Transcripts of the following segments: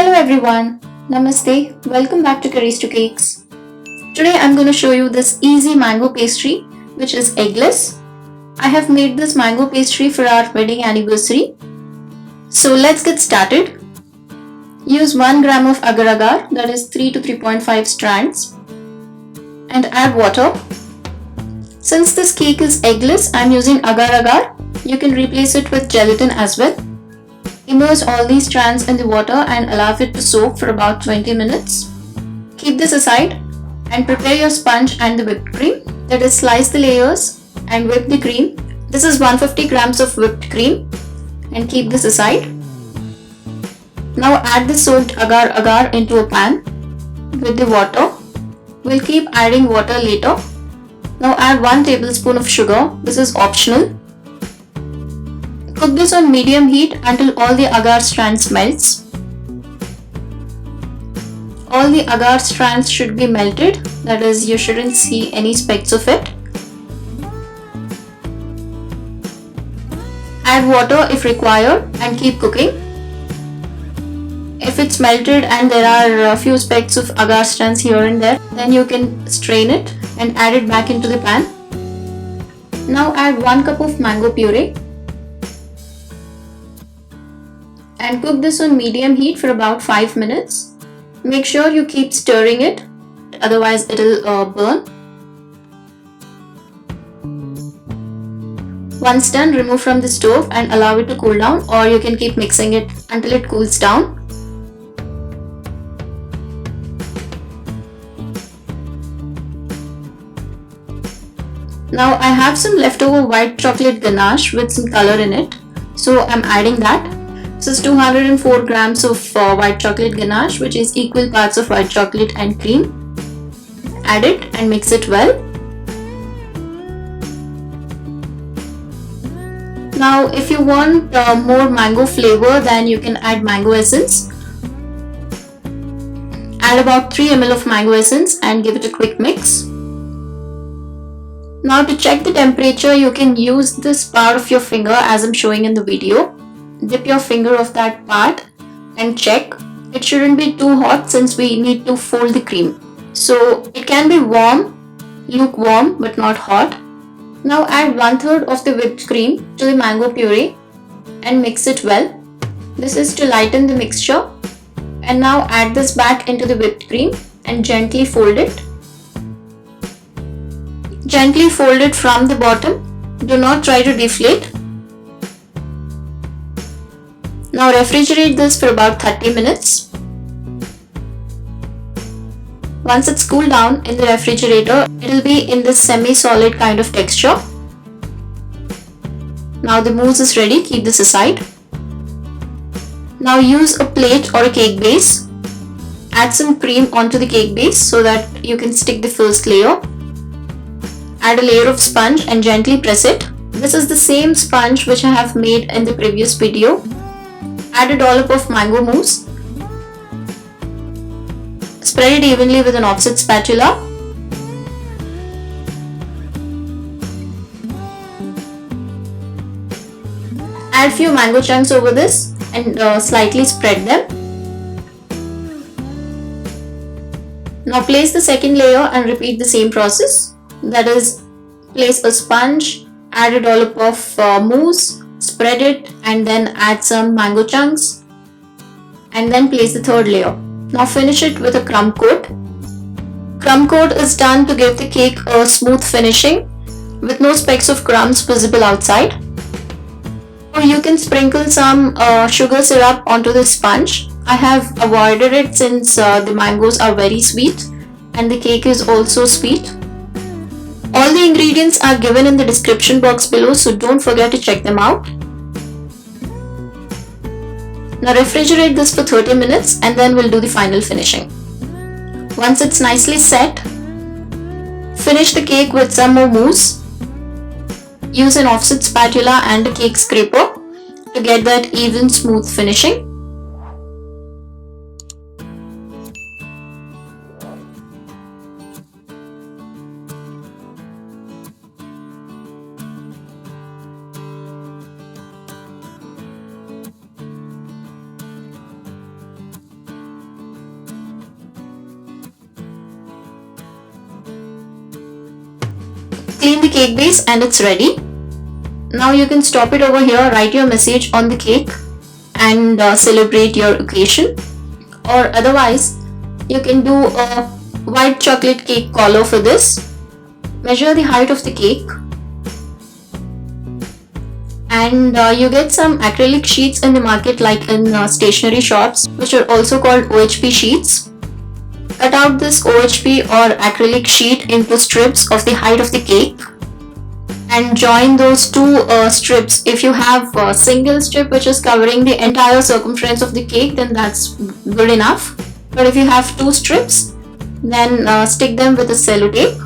Hello everyone, Namaste, welcome back to Curries to Cakes. Today I'm going to show you this easy mango pastry which is eggless. I have made this mango pastry for our wedding anniversary. So let's get started. Use 1 gram of Agar that is 3 to 3.5 strands and add water. Since this cake is eggless, I'm using Agar. You can replace it with gelatin as well. Immerse all these strands in the water and allow it to soak for about 20 minutes. Keep this aside and prepare your sponge and the whipped cream. That is, slice the layers and whip the cream. This is 150 grams of whipped cream and keep this aside. Now add the soaked agar into a pan with the water. We'll keep adding water later. Now add 1 tablespoon of sugar. This is optional. Cook this on medium heat until all the agar strands melts. All the agar strands should be melted, that is, you shouldn't see any specks of it. Add water if required and keep cooking. If it's melted and there are a few specks of agar strands here and there, then you can strain it and add it back into the pan. Now add 1 cup of mango puree and cook this on medium heat for about 5 minutes. Make sure you keep stirring it, otherwise it will burn. Once done, remove from the stove and allow it to cool down, or you can keep mixing it until it cools down. Now I have some leftover white chocolate ganache with some color in it, so I'm adding that. This is 204 grams of white chocolate ganache, which is equal parts of white chocolate and cream. Add it and mix it well. Now if you want more mango flavor, then you can add mango essence. Add about 3 ml of mango essence and give it a quick mix. Now to check the temperature, you can use this part of your finger as I'm showing in the video. Dip your finger of that part and check. It shouldn't be too hot since we need to fold the cream. So it can be warm, lukewarm but not hot. Now add 1/3 of the whipped cream to the mango puree and mix it well. This is to lighten the mixture. And now add this back into the whipped cream and gently fold it. Gently fold it from the bottom. Do not try to deflate. Now refrigerate this for about 30 minutes. Once it's cooled down in the refrigerator, it will be in this semi-solid kind of texture. Now the mousse is ready, keep this aside. Now use a plate or a cake base. Add some cream onto the cake base so that you can stick the first layer. Add a layer of sponge and gently press it. This is the same sponge which I have made in the previous video. Add a dollop of mango mousse. Spread it evenly with an offset spatula. Add few mango chunks over this and slightly spread them. Now place the second layer and repeat the same process. That is, place a sponge, add a dollop of mousse, spread it and then add some mango chunks and then place the third layer. Now finish it with a crumb coat. Crumb coat is done to give the cake a smooth finishing with no specks of crumbs visible outside. Or you can sprinkle some sugar syrup onto the sponge. I have avoided it since the mangoes are very sweet and the cake is also sweet. All the ingredients are given in the description box below, so don't forget to check them out. Now refrigerate this for 30 minutes and then we'll do the final finishing. Once it's nicely set, finish the cake with some more mousse. Use an offset spatula and a cake scraper to get that even smooth finishing. clean the cake base and it's ready. Now you can stop it over here, write your message on the cake and celebrate your occasion. Or otherwise, you can do a white chocolate cake collar for this. Measure the height of the cake. And you get some acrylic sheets in the market, like in stationery shops, which are also called OHP sheets. Cut out this OHP or acrylic sheet into strips of the height of the cake and join those two strips. If you have a single strip which is covering the entire circumference of the cake, then that's good enough. But if you have two strips, then stick them with a sellotape.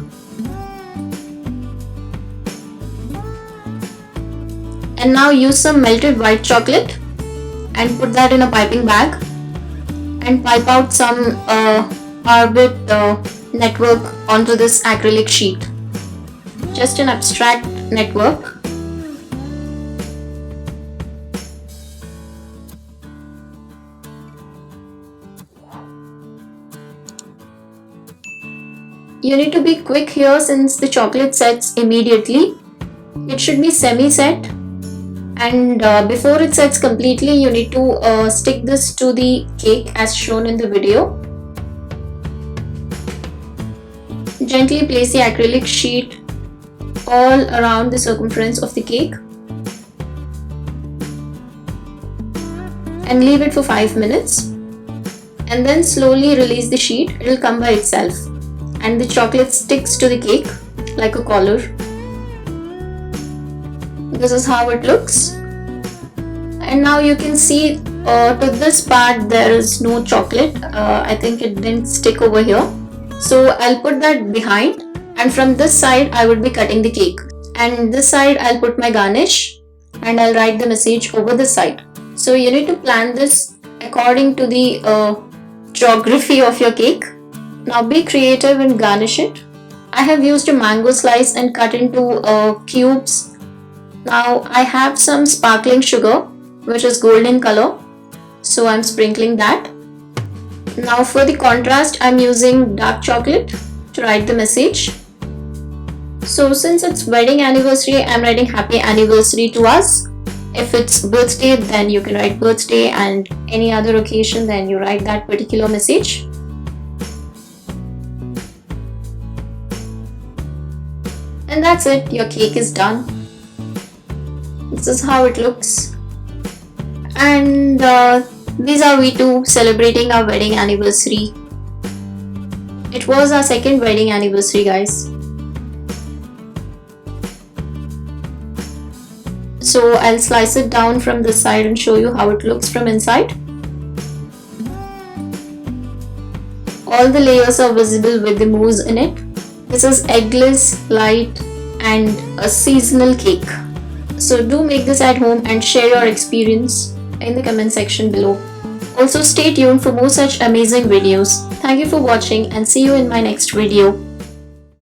And now use some melted white chocolate and put that in a piping bag and pipe out some orbit network onto this acrylic sheet. Just an abstract network. You need to be quick here since the chocolate sets immediately. It should be semi-set, and before it sets completely, you need to stick this to the cake as shown in the video. Gently place the acrylic sheet all around the circumference of the cake and leave it for 5 minutes, and then slowly release the sheet. It will come by itself and the chocolate sticks to the cake like a collar. This is how it looks. And now you can see to this part there is no chocolate. I think it didn't stick over here, so I'll put that behind, and from this side I would be cutting the cake, and this side I'll put my garnish and I'll write the message over this side. So you need to plan this according to the geography of your cake. Now be creative and garnish it. I have used a mango slice and cut into cubes. Now I have some sparkling sugar which is golden color, so I'm sprinkling that. Now for the contrast, I'm using dark chocolate to write the message. So since it's wedding anniversary, I'm writing happy anniversary to us. If it's birthday, then you can write birthday, and any other occasion, then you write that particular message. And that's it, your cake is done. This is how it looks. And these are we two celebrating our wedding anniversary. It was our second wedding anniversary, guys. So I'll slice it down from this side and show you how it looks from inside. All the layers are visible with the mousse in it. This is eggless, light and a seasonal cake. So do make this at home and share your experience in the comment section below. Also stay tuned for more such amazing videos. Thank you for watching and see you in my next video.